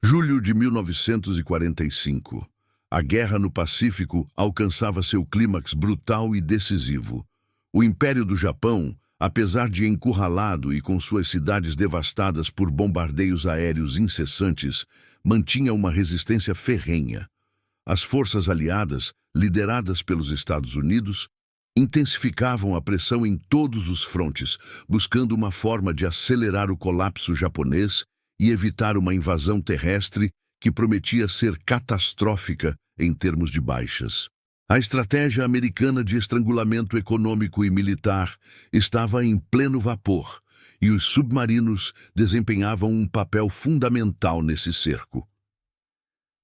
Julho de 1945. A guerra no Pacífico alcançava seu clímax brutal e decisivo. O Império do Japão, apesar de encurralado e com suas cidades devastadas por bombardeios aéreos incessantes, mantinha uma resistência ferrenha. As forças aliadas, lideradas pelos Estados Unidos, intensificavam a pressão em todos os frontes, buscando uma forma de acelerar o colapso japonês e evitar uma invasão terrestre que prometia ser catastrófica em termos de baixas. A estratégia americana de estrangulamento econômico e militar estava em pleno vapor, e os submarinos desempenhavam um papel fundamental nesse cerco.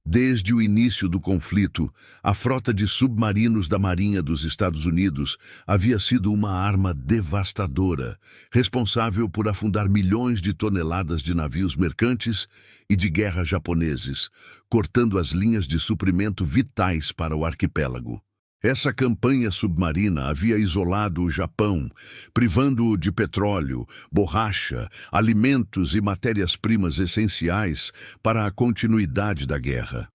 Desde o início do conflito, a frota de submarinos da Marinha dos Estados Unidos havia sido uma arma devastadora, responsável por afundar milhões de toneladas de navios mercantes e de guerra japoneses, cortando as linhas de suprimento vitais para o arquipélago. Essa campanha submarina havia isolado o Japão, privando-o de petróleo, borracha, alimentos e matérias-primas essenciais para a continuidade da guerra.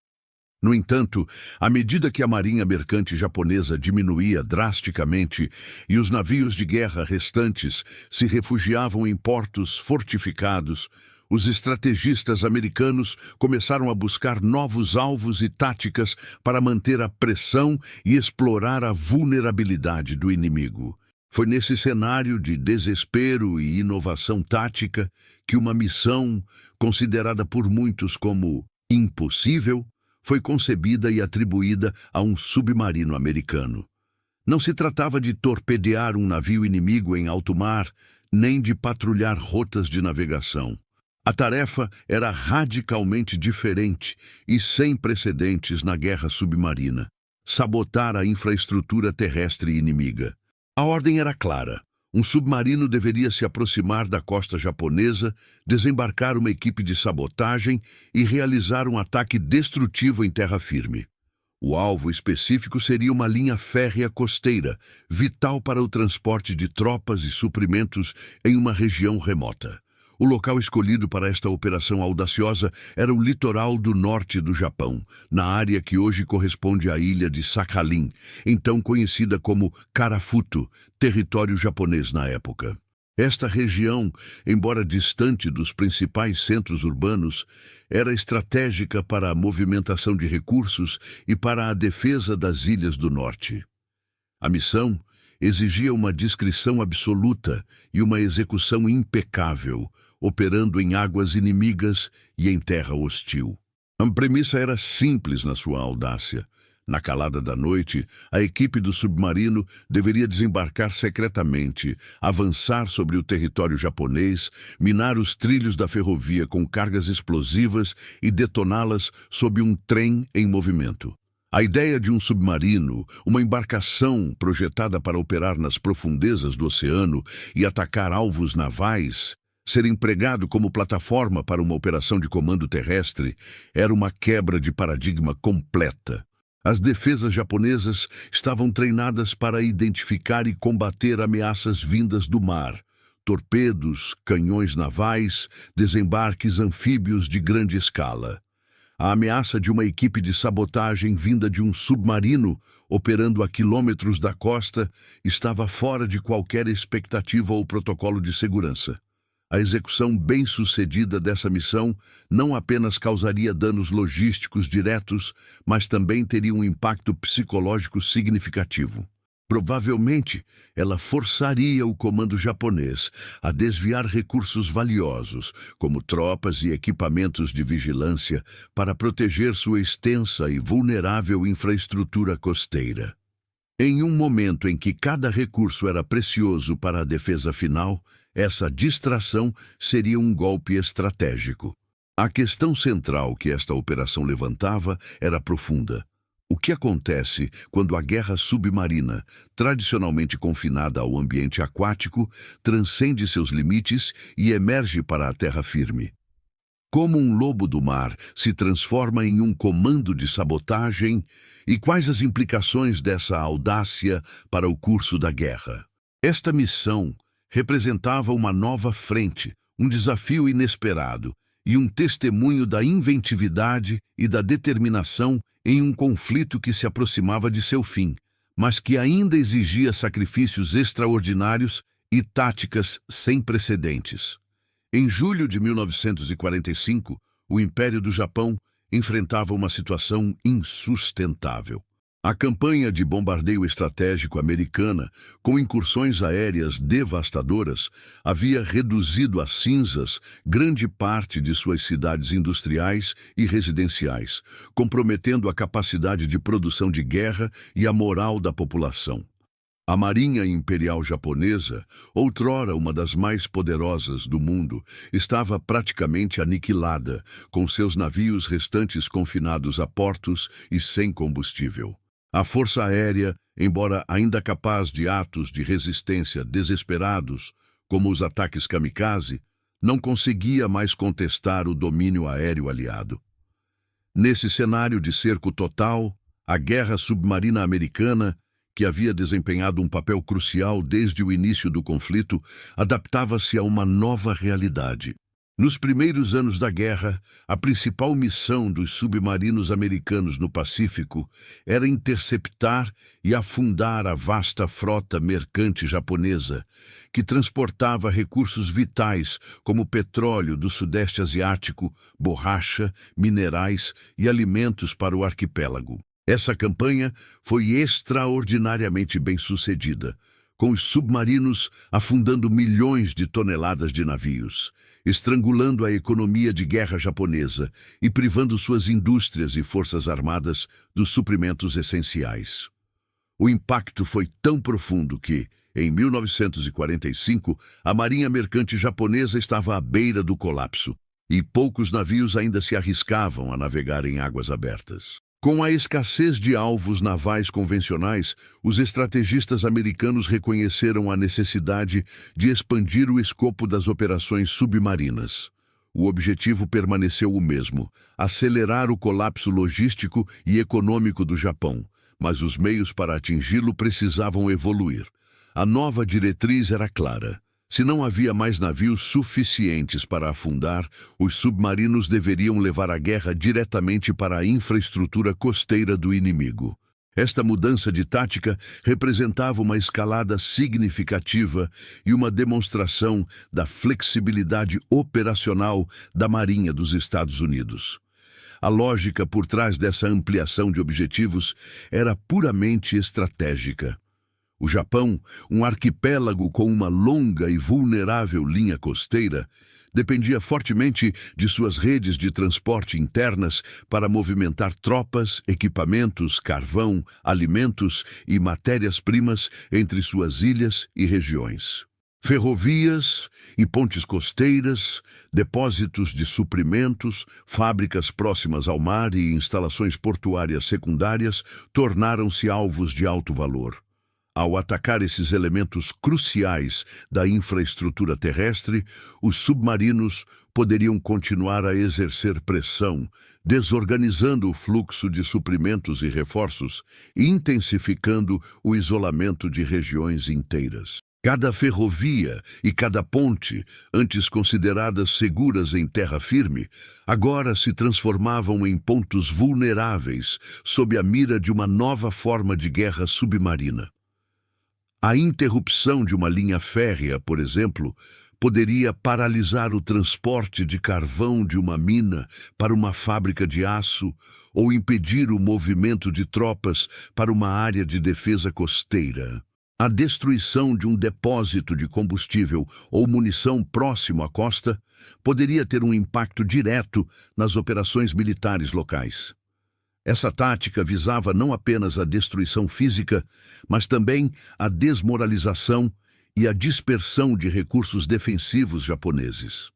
No entanto, à medida que a marinha mercante japonesa diminuía drasticamente e os navios de guerra restantes se refugiavam em portos fortificados, os estrategistas americanos começaram a buscar novos alvos e táticas para manter a pressão e explorar a vulnerabilidade do inimigo. Foi nesse cenário de desespero e inovação tática que uma missão, considerada por muitos como impossível, foi concebida e atribuída a um submarino americano. Não se tratava de torpedear um navio inimigo em alto mar, nem de patrulhar rotas de navegação. A tarefa era radicalmente diferente e sem precedentes na guerra submarina: sabotar a infraestrutura terrestre inimiga. A ordem era clara. Um submarino deveria se aproximar da costa japonesa, desembarcar uma equipe de sabotagem e realizar um ataque destrutivo em terra firme. O alvo específico seria uma linha férrea costeira, vital para o transporte de tropas e suprimentos em uma região remota. O local escolhido para esta operação audaciosa era o litoral do norte do Japão, na área que hoje corresponde à ilha de Sakhalin, então conhecida como Karafuto, território japonês na época. Esta região, embora distante dos principais centros urbanos, era estratégica para a movimentação de recursos e para a defesa das ilhas do norte. A missão exigia uma discrição absoluta e uma execução impecável, operando em águas inimigas e em terra hostil. A premissa era simples na sua audácia. Na calada da noite, a equipe do submarino deveria desembarcar secretamente, avançar sobre o território japonês, minar os trilhos da ferrovia com cargas explosivas e detoná-las sob um trem em movimento. A ideia de um submarino, uma embarcação projetada para operar nas profundezas do oceano e atacar alvos navais, ser empregado como plataforma para uma operação de comando terrestre, era uma quebra de paradigma completa. As defesas japonesas estavam treinadas para identificar e combater ameaças vindas do mar: torpedos, canhões navais, desembarques anfíbios de grande escala. A ameaça de uma equipe de sabotagem vinda de um submarino, operando a quilômetros da costa, estava fora de qualquer expectativa ou protocolo de segurança. A execução bem-sucedida dessa missão não apenas causaria danos logísticos diretos, mas também teria um impacto psicológico significativo. Provavelmente, ela forçaria o comando japonês a desviar recursos valiosos, como tropas e equipamentos de vigilância, para proteger sua extensa e vulnerável infraestrutura costeira. Em um momento em que cada recurso era precioso para a defesa final, essa distração seria um golpe estratégico. A questão central que esta operação levantava era profunda. O que acontece quando a guerra submarina, tradicionalmente confinada ao ambiente aquático, transcende seus limites e emerge para a terra firme? Como um lobo do mar se transforma em um comando de sabotagem e quais as implicações dessa audácia para o curso da guerra? Esta missão representava uma nova frente, um desafio inesperado, e um testemunho da inventividade e da determinação em um conflito que se aproximava de seu fim, mas que ainda exigia sacrifícios extraordinários e táticas sem precedentes. Em julho de 1945, o Império do Japão enfrentava uma situação insustentável. A campanha de bombardeio estratégico americana, com incursões aéreas devastadoras, havia reduzido a cinzas grande parte de suas cidades industriais e residenciais, comprometendo a capacidade de produção de guerra e a moral da população. A Marinha Imperial Japonesa, outrora uma das mais poderosas do mundo, estava praticamente aniquilada, com seus navios restantes confinados a portos e sem combustível. A Força Aérea, embora ainda capaz de atos de resistência desesperados, como os ataques kamikaze, não conseguia mais contestar o domínio aéreo aliado. Nesse cenário de cerco total, a guerra submarina americana, que havia desempenhado um papel crucial desde o início do conflito, adaptava-se a uma nova realidade. Nos primeiros anos da guerra, a principal missão dos submarinos americanos no Pacífico era interceptar e afundar a vasta frota mercante japonesa, que transportava recursos vitais como petróleo do Sudeste Asiático, borracha, minerais e alimentos para o arquipélago. Essa campanha foi extraordinariamente bem-sucedida, com os submarinos afundando milhões de toneladas de navios, estrangulando a economia de guerra japonesa e privando suas indústrias e forças armadas dos suprimentos essenciais. O impacto foi tão profundo que, em 1945, a Marinha Mercante Japonesa estava à beira do colapso, e poucos navios ainda se arriscavam a navegar em águas abertas. Com a escassez de alvos navais convencionais, os estrategistas americanos reconheceram a necessidade de expandir o escopo das operações submarinas. O objetivo permaneceu o mesmo: acelerar o colapso logístico e econômico do Japão, mas os meios para atingi-lo precisavam evoluir. A nova diretriz era clara. Se não havia mais navios suficientes para afundar, os submarinos deveriam levar a guerra diretamente para a infraestrutura costeira do inimigo. Esta mudança de tática representava uma escalada significativa e uma demonstração da flexibilidade operacional da Marinha dos Estados Unidos. A lógica por trás dessa ampliação de objetivos era puramente estratégica. O Japão, um arquipélago com uma longa e vulnerável linha costeira, dependia fortemente de suas redes de transporte internas para movimentar tropas, equipamentos, carvão, alimentos e matérias-primas entre suas ilhas e regiões. Ferrovias e pontes costeiras, depósitos de suprimentos, fábricas próximas ao mar e instalações portuárias secundárias tornaram-se alvos de alto valor. Ao atacar esses elementos cruciais da infraestrutura terrestre, os submarinos poderiam continuar a exercer pressão, desorganizando o fluxo de suprimentos e reforços e intensificando o isolamento de regiões inteiras. Cada ferrovia e cada ponte, antes consideradas seguras em terra firme, agora se transformavam em pontos vulneráveis sob a mira de uma nova forma de guerra submarina. A interrupção de uma linha férrea, por exemplo, poderia paralisar o transporte de carvão de uma mina para uma fábrica de aço ou impedir o movimento de tropas para uma área de defesa costeira. A destruição de um depósito de combustível ou munição próximo à costa poderia ter um impacto direto nas operações militares locais. Essa tática visava não apenas a destruição física, mas também a desmoralização e a dispersão de recursos defensivos japoneses.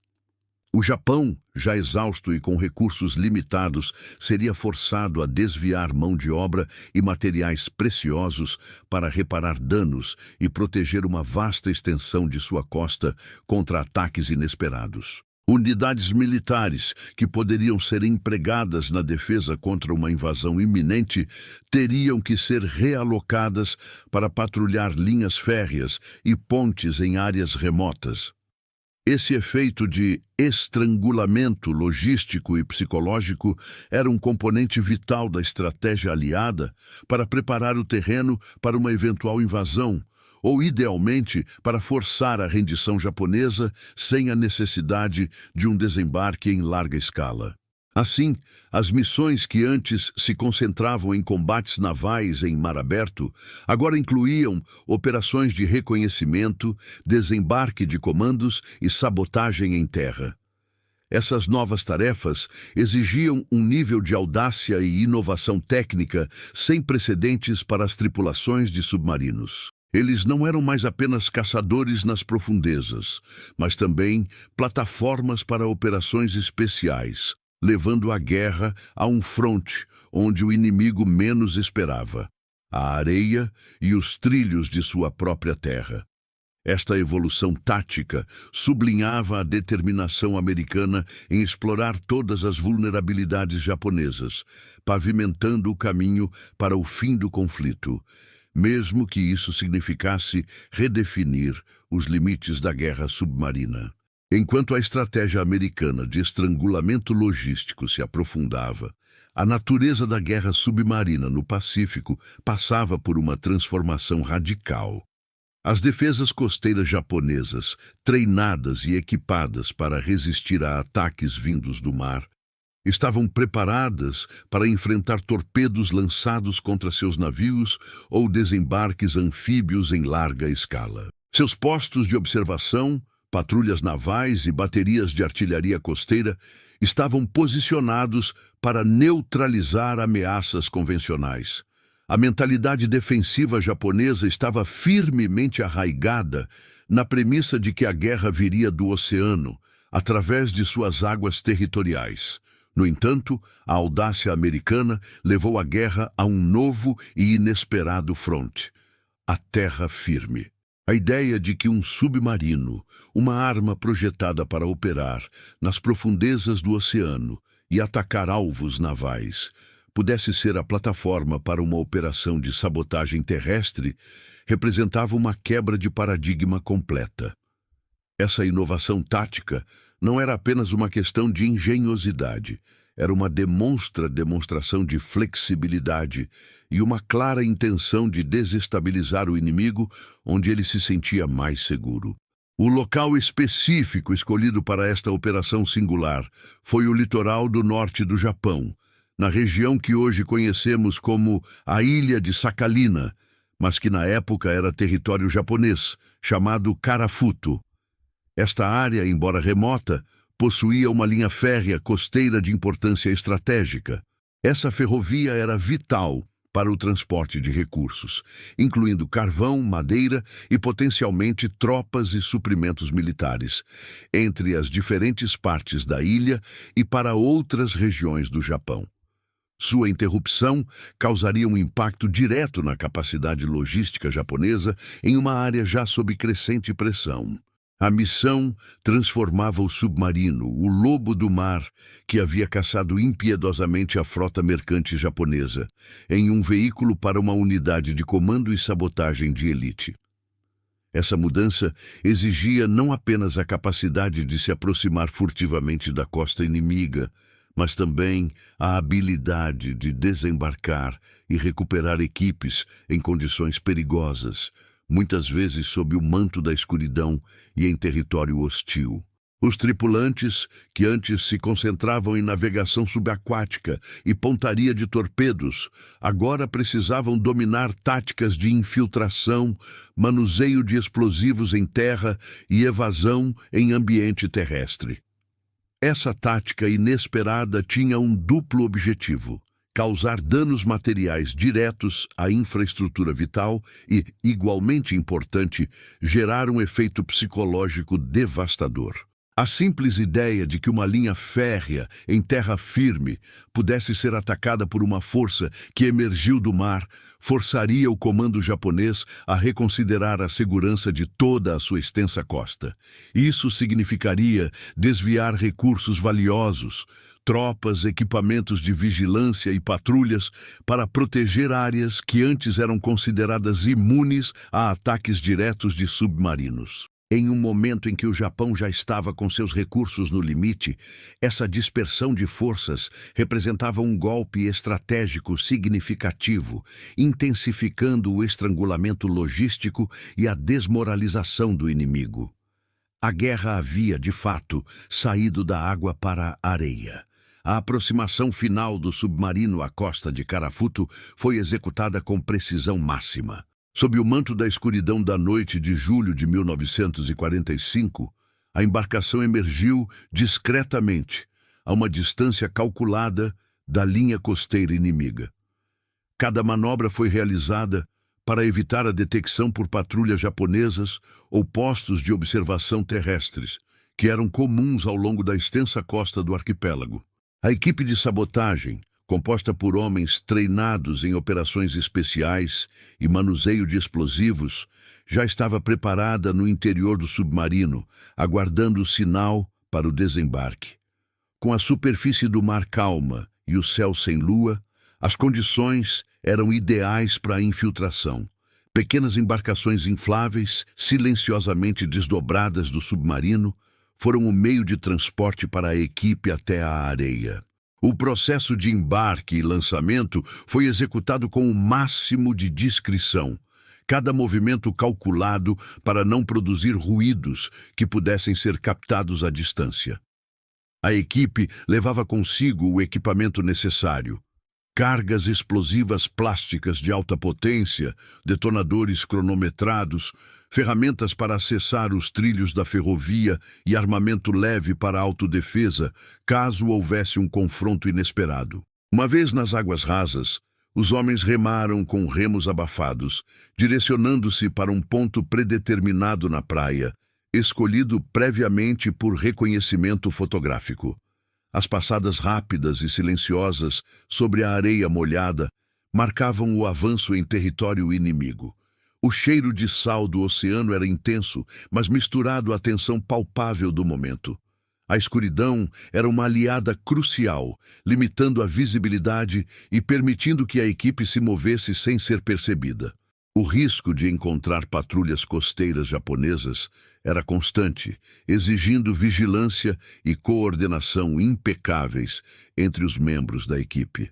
O Japão, já exausto e com recursos limitados, seria forçado a desviar mão de obra e materiais preciosos para reparar danos e proteger uma vasta extensão de sua costa contra ataques inesperados. Unidades militares que poderiam ser empregadas na defesa contra uma invasão iminente teriam que ser realocadas para patrulhar linhas férreas e pontes em áreas remotas. Esse efeito de estrangulamento logístico e psicológico era um componente vital da estratégia aliada para preparar o terreno para uma eventual invasão, ou idealmente para forçar a rendição japonesa sem a necessidade de um desembarque em larga escala. Assim, as missões que antes se concentravam em combates navais em mar aberto, agora incluíam operações de reconhecimento, desembarque de comandos e sabotagem em terra. Essas novas tarefas exigiam um nível de audácia e inovação técnica sem precedentes para as tripulações de submarinos. Eles não eram mais apenas caçadores nas profundezas, mas também plataformas para operações especiais, levando a guerra a um fronte onde o inimigo menos esperava, a areia e os trilhos de sua própria terra. Esta evolução tática sublinhava a determinação americana em explorar todas as vulnerabilidades japonesas, pavimentando o caminho para o fim do conflito, mesmo que isso significasse redefinir os limites da guerra submarina. Enquanto a estratégia americana de estrangulamento logístico se aprofundava, a natureza da guerra submarina no Pacífico passava por uma transformação radical. As defesas costeiras japonesas, treinadas e equipadas para resistir a ataques vindos do mar, estavam preparadas para enfrentar torpedos lançados contra seus navios ou desembarques anfíbios em larga escala. Seus postos de observação, patrulhas navais e baterias de artilharia costeira estavam posicionados para neutralizar ameaças convencionais. A mentalidade defensiva japonesa estava firmemente arraigada na premissa de que a guerra viria do oceano, através de suas águas territoriais. No entanto, a audácia americana levou a guerra a um novo e inesperado fronte: a terra firme. A ideia de que um submarino, uma arma projetada para operar nas profundezas do oceano e atacar alvos navais, pudesse ser a plataforma para uma operação de sabotagem terrestre, representava uma quebra de paradigma completa. Essa inovação tática não era apenas uma questão de engenhosidade, era uma demonstração de flexibilidade e uma clara intenção de desestabilizar o inimigo onde ele se sentia mais seguro. O local específico escolhido para esta operação singular foi o litoral do norte do Japão, na região que hoje conhecemos como a Ilha de Sakhalina, mas que na época era território japonês, chamado Karafuto. Esta área, embora remota, possuía uma linha férrea costeira de importância estratégica. Essa ferrovia era vital para o transporte de recursos, incluindo carvão, madeira e potencialmente tropas e suprimentos militares, entre as diferentes partes da ilha e para outras regiões do Japão. Sua interrupção causaria um impacto direto na capacidade logística japonesa em uma área já sob crescente pressão. A missão transformava o submarino, o lobo do mar, que havia caçado impiedosamente a frota mercante japonesa, em um veículo para uma unidade de comando e sabotagem de elite. Essa mudança exigia não apenas a capacidade de se aproximar furtivamente da costa inimiga, mas também a habilidade de desembarcar e recuperar equipes em condições perigosas, muitas vezes sob o manto da escuridão e em território hostil. Os tripulantes, que antes se concentravam em navegação subaquática e pontaria de torpedos, agora precisavam dominar táticas de infiltração, manuseio de explosivos em terra e evasão em ambiente terrestre. Essa tática inesperada tinha um duplo objetivo: causar danos materiais diretos à infraestrutura vital e, igualmente importante, gerar um efeito psicológico devastador. A simples ideia de que uma linha férrea em terra firme pudesse ser atacada por uma força que emergiu do mar forçaria o comando japonês a reconsiderar a segurança de toda a sua extensa costa. Isso significaria desviar recursos valiosos, tropas, equipamentos de vigilância e patrulhas para proteger áreas que antes eram consideradas imunes a ataques diretos de submarinos. Em um momento em que o Japão já estava com seus recursos no limite, essa dispersão de forças representava um golpe estratégico significativo, intensificando o estrangulamento logístico e a desmoralização do inimigo. A guerra havia, de fato, saído da água para a areia. A aproximação final do submarino à costa de Karafuto foi executada com precisão máxima. Sob o manto da escuridão da noite de julho de 1945, a embarcação emergiu discretamente, a uma distância calculada da linha costeira inimiga. Cada manobra foi realizada para evitar a detecção por patrulhas japonesas ou postos de observação terrestres, que eram comuns ao longo da extensa costa do arquipélago. A equipe de sabotagem, composta por homens treinados em operações especiais e manuseio de explosivos, já estava preparada no interior do submarino, aguardando o sinal para o desembarque. Com a superfície do mar calma e o céu sem lua, as condições eram ideais para a infiltração. Pequenas embarcações infláveis, silenciosamente desdobradas do submarino, foram o meio de transporte para a equipe até a areia. O processo de embarque e lançamento foi executado com o máximo de discrição, cada movimento calculado para não produzir ruídos que pudessem ser captados à distância. A equipe levava consigo o equipamento necessário: cargas explosivas plásticas de alta potência, detonadores cronometrados, ferramentas para acessar os trilhos da ferrovia e armamento leve para autodefesa, caso houvesse um confronto inesperado. Uma vez nas águas rasas, os homens remaram com remos abafados, direcionando-se para um ponto predeterminado na praia, escolhido previamente por reconhecimento fotográfico. As passadas rápidas e silenciosas sobre a areia molhada marcavam o avanço em território inimigo. O cheiro de sal do oceano era intenso, mas misturado à tensão palpável do momento. A escuridão era uma aliada crucial, limitando a visibilidade e permitindo que a equipe se movesse sem ser percebida. O risco de encontrar patrulhas costeiras japonesas era constante, exigindo vigilância e coordenação impecáveis entre os membros da equipe.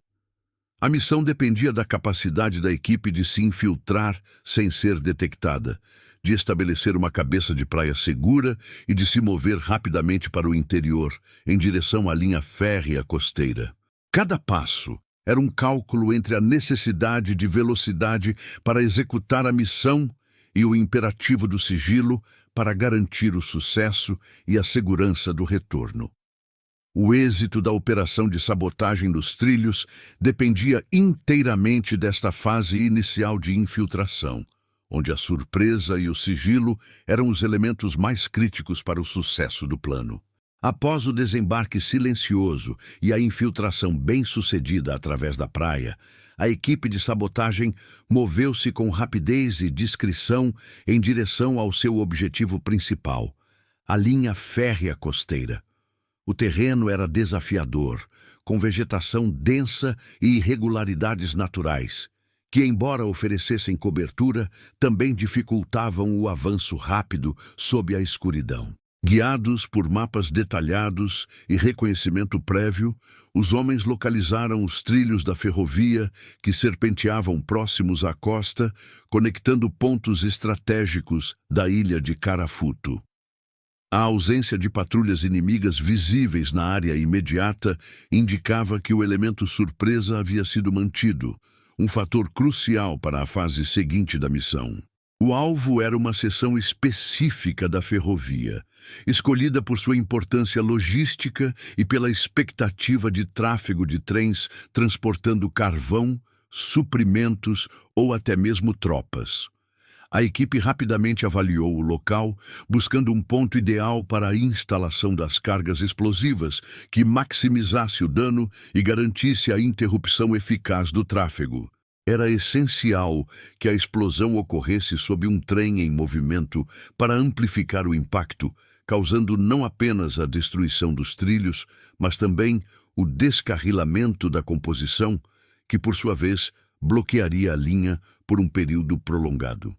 A missão dependia da capacidade da equipe de se infiltrar sem ser detectada, de estabelecer uma cabeça de praia segura e de se mover rapidamente para o interior, em direção à linha férrea costeira. Cada passo era um cálculo entre a necessidade de velocidade para executar a missão e o imperativo do sigilo para garantir o sucesso e a segurança do retorno. O êxito da operação de sabotagem dos trilhos dependia inteiramente desta fase inicial de infiltração, onde a surpresa e o sigilo eram os elementos mais críticos para o sucesso do plano. Após o desembarque silencioso e a infiltração bem-sucedida através da praia, a equipe de sabotagem moveu-se com rapidez e discrição em direção ao seu objetivo principal, a linha férrea costeira. O terreno era desafiador, com vegetação densa e irregularidades naturais, que, embora oferecessem cobertura, também dificultavam o avanço rápido sob a escuridão. Guiados por mapas detalhados e reconhecimento prévio, os homens localizaram os trilhos da ferrovia que serpenteavam próximos à costa, conectando pontos estratégicos da ilha de Karafuto. A ausência de patrulhas inimigas visíveis na área imediata indicava que o elemento surpresa havia sido mantido, um fator crucial para a fase seguinte da missão. O alvo era uma seção específica da ferrovia, escolhida por sua importância logística e pela expectativa de tráfego de trens transportando carvão, suprimentos ou até mesmo tropas. A equipe rapidamente avaliou o local, buscando um ponto ideal para a instalação das cargas explosivas que maximizasse o dano e garantisse a interrupção eficaz do tráfego. Era essencial que a explosão ocorresse sob um trem em movimento para amplificar o impacto, causando não apenas a destruição dos trilhos, mas também o descarrilamento da composição, que por sua vez bloquearia a linha por um período prolongado.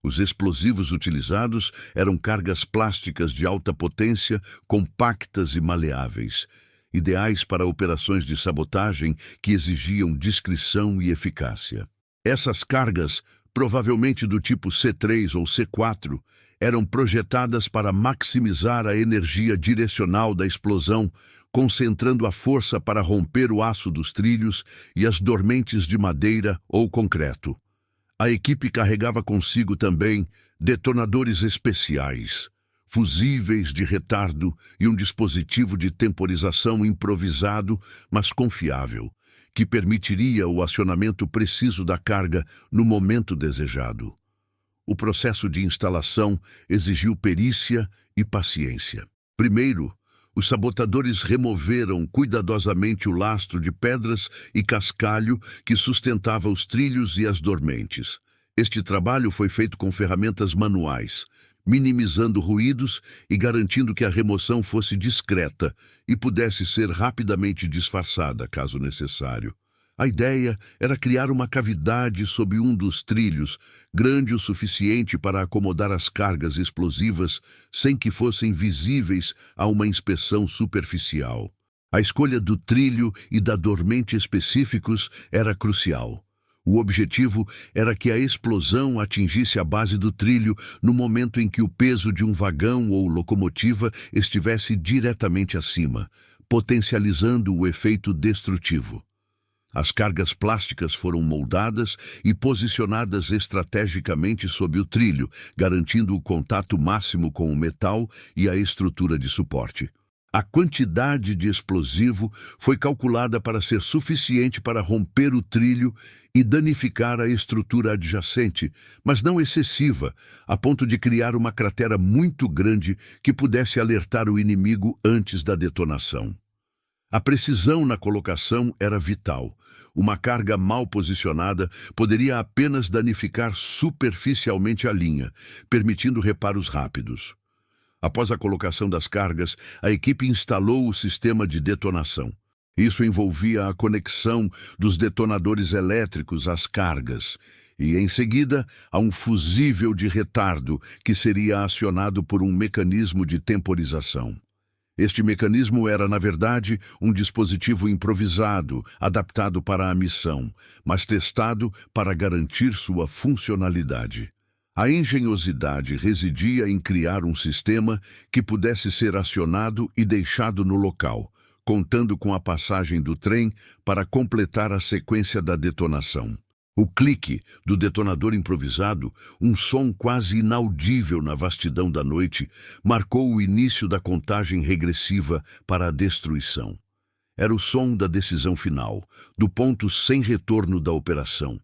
Os explosivos utilizados eram cargas plásticas de alta potência, compactas e maleáveis, ideais para operações de sabotagem que exigiam discrição e eficácia. Essas cargas, provavelmente do tipo C3 ou C4, eram projetadas para maximizar a energia direcional da explosão, concentrando a força para romper o aço dos trilhos e as dormentes de madeira ou concreto. A equipe carregava consigo também detonadores especiais, fusíveis de retardo e um dispositivo de temporização improvisado, mas confiável, que permitiria o acionamento preciso da carga no momento desejado. O processo de instalação exigiu perícia e paciência. Primeiro, os sabotadores removeram cuidadosamente o lastro de pedras e cascalho que sustentava os trilhos e as dormentes. Este trabalho foi feito com ferramentas manuais, minimizando ruídos e garantindo que a remoção fosse discreta e pudesse ser rapidamente disfarçada, caso necessário. A ideia era criar uma cavidade sob um dos trilhos, grande o suficiente para acomodar as cargas explosivas sem que fossem visíveis a uma inspeção superficial. A escolha do trilho e da dormente específicos era crucial. O objetivo era que a explosão atingisse a base do trilho no momento em que o peso de um vagão ou locomotiva estivesse diretamente acima, potencializando o efeito destrutivo. As cargas plásticas foram moldadas e posicionadas estrategicamente sob o trilho, garantindo o contato máximo com o metal e a estrutura de suporte. A quantidade de explosivo foi calculada para ser suficiente para romper o trilho e danificar a estrutura adjacente, mas não excessiva, a ponto de criar uma cratera muito grande que pudesse alertar o inimigo antes da detonação. A precisão na colocação era vital. Uma carga mal posicionada poderia apenas danificar superficialmente a linha, permitindo reparos rápidos. Após a colocação das cargas, a equipe instalou o sistema de detonação. Isso envolvia a conexão dos detonadores elétricos às cargas e, em seguida, a um fusível de retardo que seria acionado por um mecanismo de temporização. Este mecanismo era, na verdade, um dispositivo improvisado, adaptado para a missão, mas testado para garantir sua funcionalidade. A engenhosidade residia em criar um sistema que pudesse ser acionado e deixado no local, contando com a passagem do trem para completar a sequência da detonação. O clique do detonador improvisado, um som quase inaudível na vastidão da noite, marcou o início da contagem regressiva para a destruição. Era o som da decisão final, do ponto sem retorno da operação.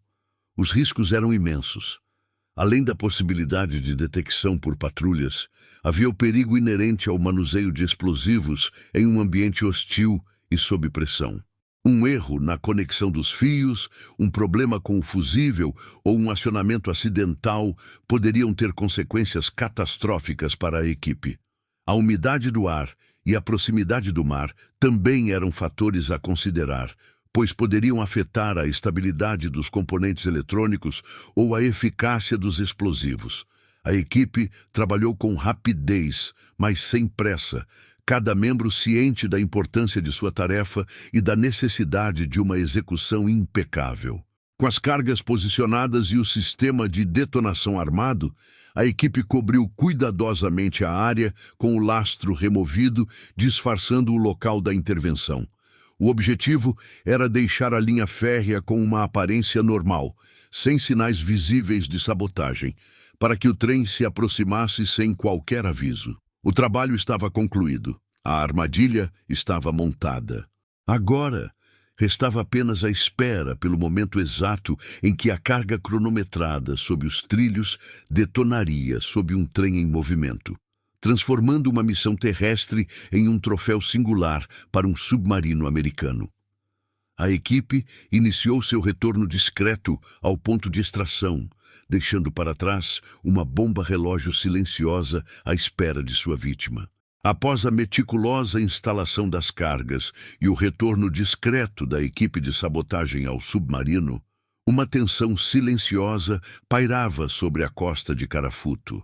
Os riscos eram imensos. Além da possibilidade de detecção por patrulhas, havia o perigo inerente ao manuseio de explosivos em um ambiente hostil e sob pressão. Um erro na conexão dos fios, um problema com o fusível ou um acionamento acidental poderiam ter consequências catastróficas para a equipe. A umidade do ar e a proximidade do mar também eram fatores a considerar, pois poderiam afetar a estabilidade dos componentes eletrônicos ou a eficácia dos explosivos. A equipe trabalhou com rapidez, mas sem pressa, cada membro ciente da importância de sua tarefa e da necessidade de uma execução impecável. Com as cargas posicionadas e o sistema de detonação armado, a equipe cobriu cuidadosamente a área com o lastro removido, disfarçando o local da intervenção. O objetivo era deixar a linha férrea com uma aparência normal, sem sinais visíveis de sabotagem, para que o trem se aproximasse sem qualquer aviso. O trabalho estava concluído. A armadilha estava montada. Agora, restava apenas a espera pelo momento exato em que a carga cronometrada sob os trilhos detonaria sob um trem em movimento, transformando uma missão terrestre em um troféu singular para um submarino americano. A equipe iniciou seu retorno discreto ao ponto de extração, deixando para trás uma bomba-relógio silenciosa à espera de sua vítima. Após a meticulosa instalação das cargas e o retorno discreto da equipe de sabotagem ao submarino, Uma tensão silenciosa pairava sobre a costa de Carafuto.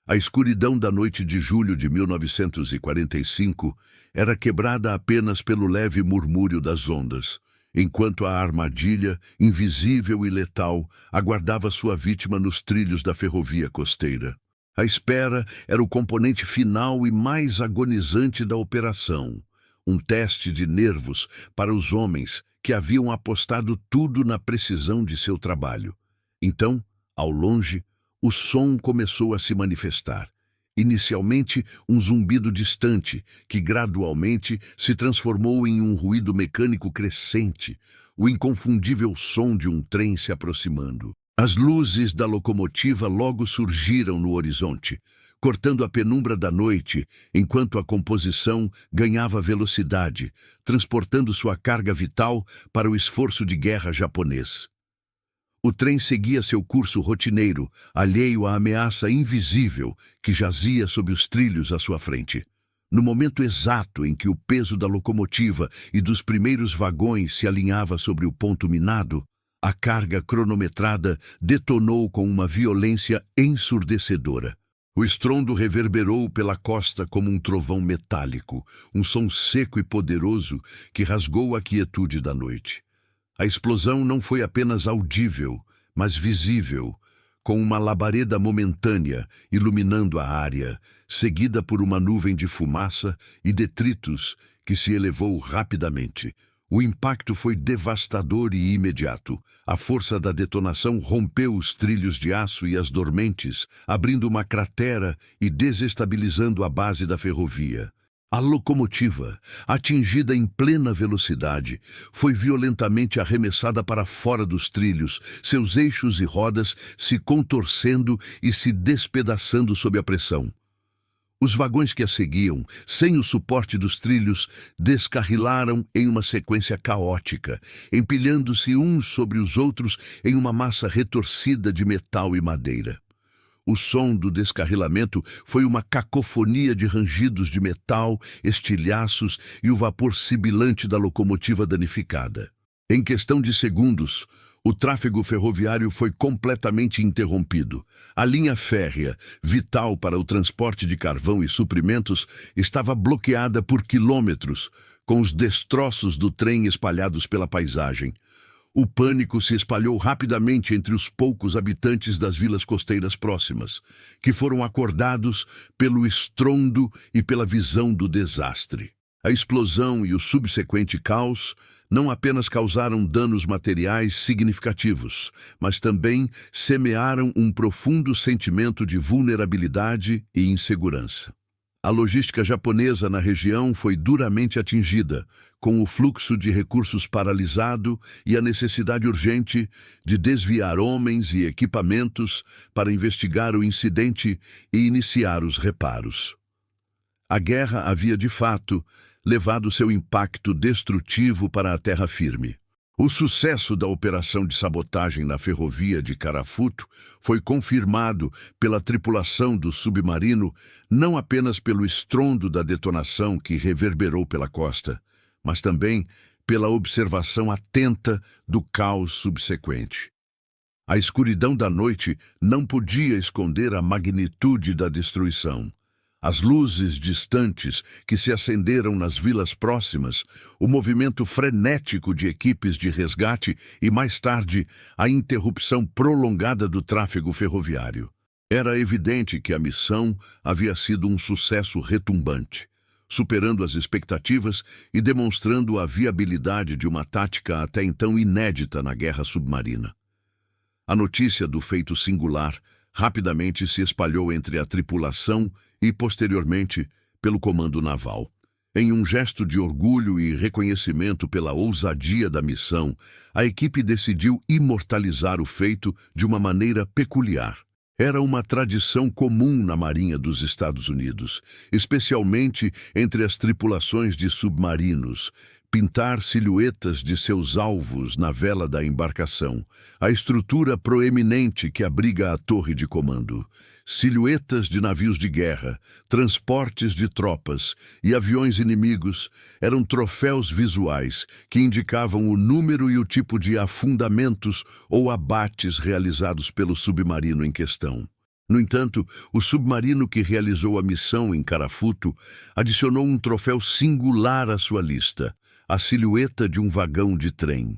A escuridão da noite de julho de 1945 era quebrada apenas pelo leve murmúrio das ondas, enquanto a armadilha, invisível e letal, aguardava sua vítima nos trilhos da ferrovia costeira. A espera era o componente final e mais agonizante da operação, um teste de nervos para os homens que haviam apostado tudo na precisão de seu trabalho. Então, ao longe, o som começou a se manifestar. Inicialmente, um zumbido distante, que gradualmente se transformou em um ruído mecânico crescente, o inconfundível som de um trem se aproximando. As luzes da locomotiva logo surgiram no horizonte, cortando a penumbra da noite, enquanto a composição ganhava velocidade, transportando sua carga vital para o esforço de guerra japonês. O trem seguia seu curso rotineiro, alheio à ameaça invisível que jazia sob os trilhos à sua frente. No momento exato em que o peso da locomotiva e dos primeiros vagões se alinhava sobre o ponto minado, a carga cronometrada detonou com uma violência ensurdecedora. O estrondo reverberou pela costa como um trovão metálico, um som seco e poderoso que rasgou a quietude da noite. A explosão não foi apenas audível, mas visível, com uma labareda momentânea iluminando a área, seguida por uma nuvem de fumaça e detritos que se elevou rapidamente. O impacto foi devastador e imediato. A força da detonação rompeu os trilhos de aço e as dormentes, abrindo uma cratera e desestabilizando a base da ferrovia. A locomotiva, atingida em plena velocidade, foi violentamente arremessada para fora dos trilhos, seus eixos e rodas se contorcendo e se despedaçando sob a pressão. Os vagões que a seguiam, sem o suporte dos trilhos, descarrilaram em uma sequência caótica, empilhando-se uns sobre os outros em uma massa retorcida de metal e madeira. O som do descarrilamento foi uma cacofonia de rangidos de metal, estilhaços e o vapor sibilante da locomotiva danificada. Em questão de segundos, o tráfego ferroviário foi completamente interrompido. A linha férrea, vital para o transporte de carvão e suprimentos, estava bloqueada por quilômetros, com os destroços do trem espalhados pela paisagem. O pânico se espalhou rapidamente entre os poucos habitantes das vilas costeiras próximas, que foram acordados pelo estrondo e pela visão do desastre. A explosão e o subsequente caos não apenas causaram danos materiais significativos, mas também semearam um profundo sentimento de vulnerabilidade e insegurança. A logística japonesa na região foi duramente atingida, com o fluxo de recursos paralisado e a necessidade urgente de desviar homens e equipamentos para investigar o incidente e iniciar os reparos. A guerra havia, de fato, levado seu impacto destrutivo para a terra firme. O sucesso da operação de sabotagem na ferrovia de Carafuto foi confirmado pela tripulação do submarino, não apenas pelo estrondo da detonação que reverberou pela costa, mas também pela observação atenta do caos subsequente. A escuridão da noite não podia esconder a magnitude da destruição. As luzes distantes que se acenderam nas vilas próximas, o movimento frenético de equipes de resgate e, mais tarde, a interrupção prolongada do tráfego ferroviário. Era evidente que a missão havia sido um sucesso retumbante, superando as expectativas e demonstrando a viabilidade de uma tática até então inédita na guerra submarina. A notícia do feito singular rapidamente se espalhou entre a tripulação e, posteriormente, pelo comando naval. Em um gesto de orgulho e reconhecimento pela ousadia da missão, a equipe decidiu imortalizar o feito de uma maneira peculiar. Era uma tradição comum na Marinha dos Estados Unidos, especialmente entre as tripulações de submarinos, pintar silhuetas de seus alvos na vela da embarcação, a estrutura proeminente que abriga a torre de comando. Silhuetas de navios de guerra, transportes de tropas e aviões inimigos eram troféus visuais que indicavam o número e o tipo de afundamentos ou abates realizados pelo submarino em questão. No entanto, o submarino que realizou a missão em Carafuto adicionou um troféu singular à sua lista: a silhueta de um vagão de trem.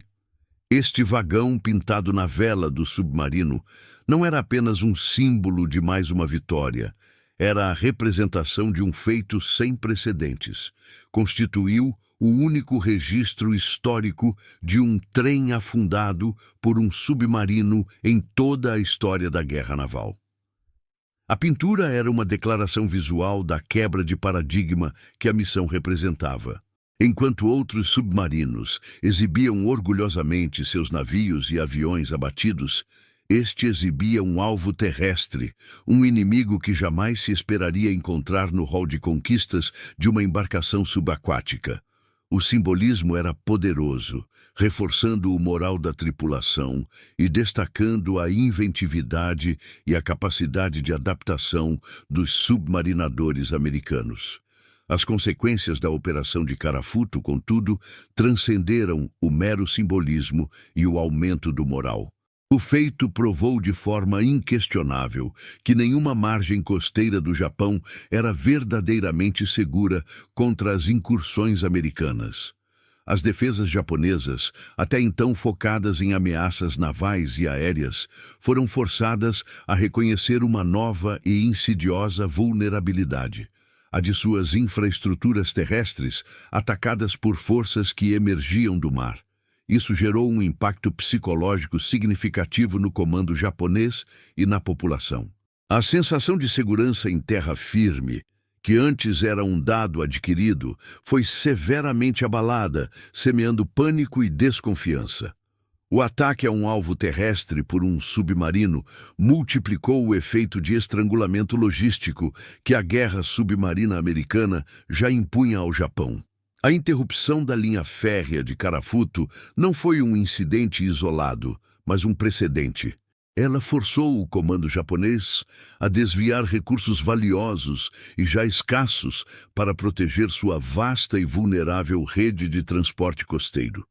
Este vagão pintado na vela do submarino não era apenas um símbolo de mais uma vitória, era a representação de um feito sem precedentes. Constituiu o único registro histórico de um trem afundado por um submarino em toda a história da guerra naval. A pintura era uma declaração visual da quebra de paradigma que a missão representava. Enquanto outros submarinos exibiam orgulhosamente seus navios e aviões abatidos, este exibia um alvo terrestre, um inimigo que jamais se esperaria encontrar no hall de conquistas de uma embarcação subaquática. O simbolismo era poderoso, reforçando o moral da tripulação e destacando a inventividade e a capacidade de adaptação dos submarinadores americanos. As consequências da Operação de Carafuto, contudo, transcenderam o mero simbolismo e o aumento do moral. O feito provou de forma inquestionável que nenhuma margem costeira do Japão era verdadeiramente segura contra as incursões americanas. As defesas japonesas, até então focadas em ameaças navais e aéreas, foram forçadas a reconhecer uma nova e insidiosa vulnerabilidade: a de suas infraestruturas terrestres, atacadas por forças que emergiam do mar. Isso gerou um impacto psicológico significativo no comando japonês e na população. A sensação de segurança em terra firme, que antes era um dado adquirido, foi severamente abalada, semeando pânico e desconfiança. O ataque a um alvo terrestre por um submarino multiplicou o efeito de estrangulamento logístico que a guerra submarina americana já impunha ao Japão. A interrupção da linha férrea de Carafuto não foi um incidente isolado, mas um precedente. Ela forçou o comando japonês a desviar recursos valiosos e já escassos para proteger sua vasta e vulnerável rede de transporte costeiro.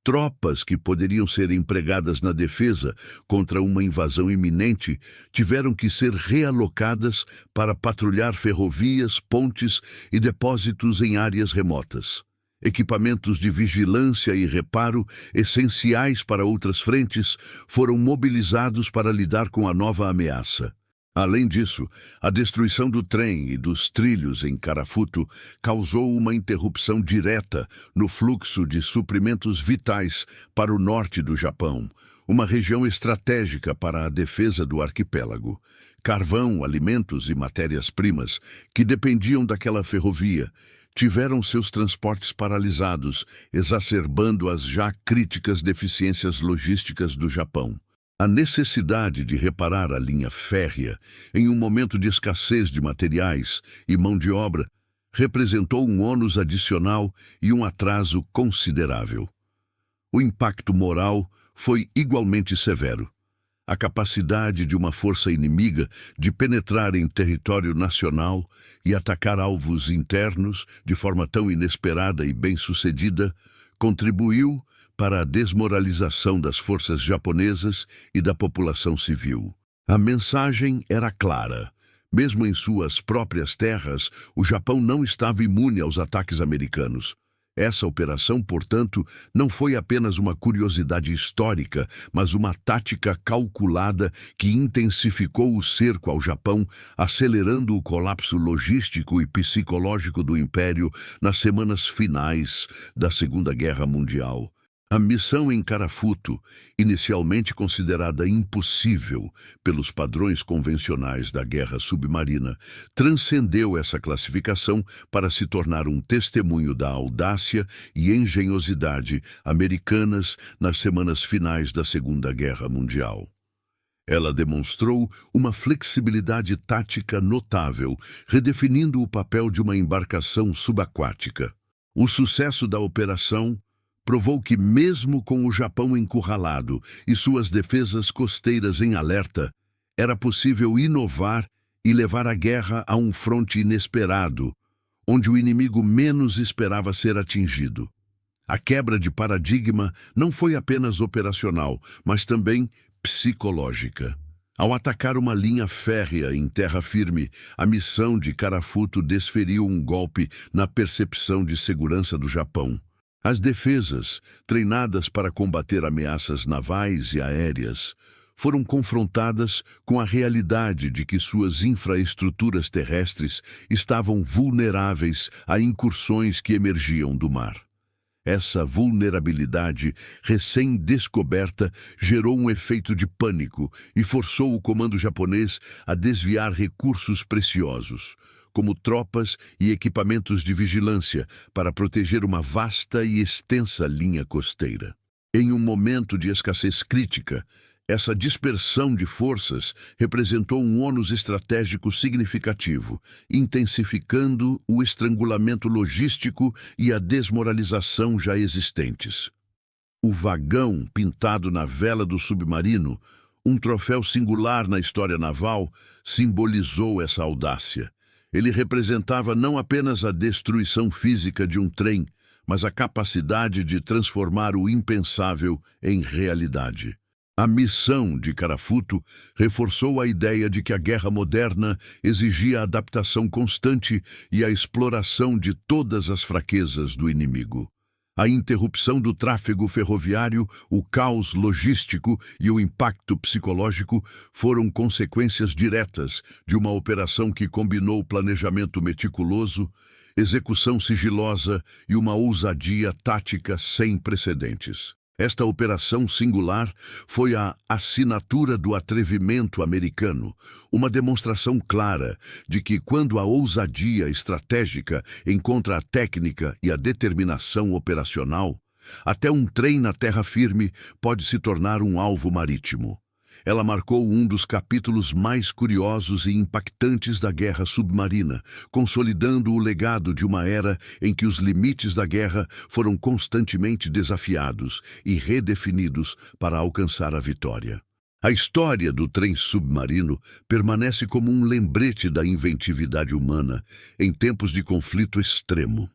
Tropas que poderiam ser empregadas na defesa contra uma invasão iminente tiveram que ser realocadas para patrulhar ferrovias, pontes e depósitos em áreas remotas. Equipamentos de vigilância e reparo, essenciais para outras frentes, foram mobilizados para lidar com a nova ameaça. Além disso, a destruição do trem e dos trilhos em Carafuto causou uma interrupção direta no fluxo de suprimentos vitais para o norte do Japão, uma região estratégica para a defesa do arquipélago. Carvão, alimentos e matérias-primas que dependiam daquela ferrovia tiveram seus transportes paralisados, exacerbando as já críticas deficiências logísticas do Japão. A necessidade de reparar a linha férrea em um momento de escassez de materiais e mão de obra representou um ônus adicional e um atraso considerável. O impacto moral foi igualmente severo. A capacidade de uma força inimiga de penetrar em território nacional e atacar alvos internos de forma tão inesperada e bem-sucedida contribuiu para a desmoralização das forças japonesas e da população civil. A mensagem era clara. Mesmo em suas próprias terras, o Japão não estava imune aos ataques americanos. Essa operação, portanto, não foi apenas uma curiosidade histórica, mas uma tática calculada que intensificou o cerco ao Japão, acelerando o colapso logístico e psicológico do Império nas semanas finais da Segunda Guerra Mundial. A missão em Carafuto, inicialmente considerada impossível pelos padrões convencionais da guerra submarina, transcendeu essa classificação para se tornar um testemunho da audácia e engenhosidade americanas nas semanas finais da Segunda Guerra Mundial. Ela demonstrou uma flexibilidade tática notável, redefinindo o papel de uma embarcação subaquática. O sucesso da operação provou que, mesmo com o Japão encurralado e suas defesas costeiras em alerta, era possível inovar e levar a guerra a um fronte inesperado, onde o inimigo menos esperava ser atingido. A quebra de paradigma não foi apenas operacional, mas também psicológica. Ao atacar uma linha férrea em terra firme, a missão de Karafuto desferiu um golpe na percepção de segurança do Japão. As defesas, treinadas para combater ameaças navais e aéreas, foram confrontadas com a realidade de que suas infraestruturas terrestres estavam vulneráveis a incursões que emergiam do mar. Essa vulnerabilidade recém-descoberta gerou um efeito de pânico e forçou o comando japonês a desviar recursos preciosos, como tropas e equipamentos de vigilância, para proteger uma vasta e extensa linha costeira. Em um momento de escassez crítica, essa dispersão de forças representou um ônus estratégico significativo, intensificando o estrangulamento logístico e a desmoralização já existentes. O vagão pintado na vela do submarino, um troféu singular na história naval, simbolizou essa audácia. Ele representava não apenas a destruição física de um trem, mas a capacidade de transformar o impensável em realidade. A missão de Karafuto reforçou a ideia de que a guerra moderna exigia a adaptação constante e a exploração de todas as fraquezas do inimigo. A interrupção do tráfego ferroviário, o caos logístico e o impacto psicológico foram consequências diretas de uma operação que combinou planejamento meticuloso, execução sigilosa e uma ousadia tática sem precedentes. Esta operação singular foi a assinatura do atrevimento americano, uma demonstração clara de que, quando a ousadia estratégica encontra a técnica e a determinação operacional, até um trem na terra firme pode se tornar um alvo marítimo. Ela marcou um dos capítulos mais curiosos e impactantes da guerra submarina, consolidando o legado de uma era em que os limites da guerra foram constantemente desafiados e redefinidos para alcançar a vitória. A história do trem submarino permanece como um lembrete da inventividade humana em tempos de conflito extremo.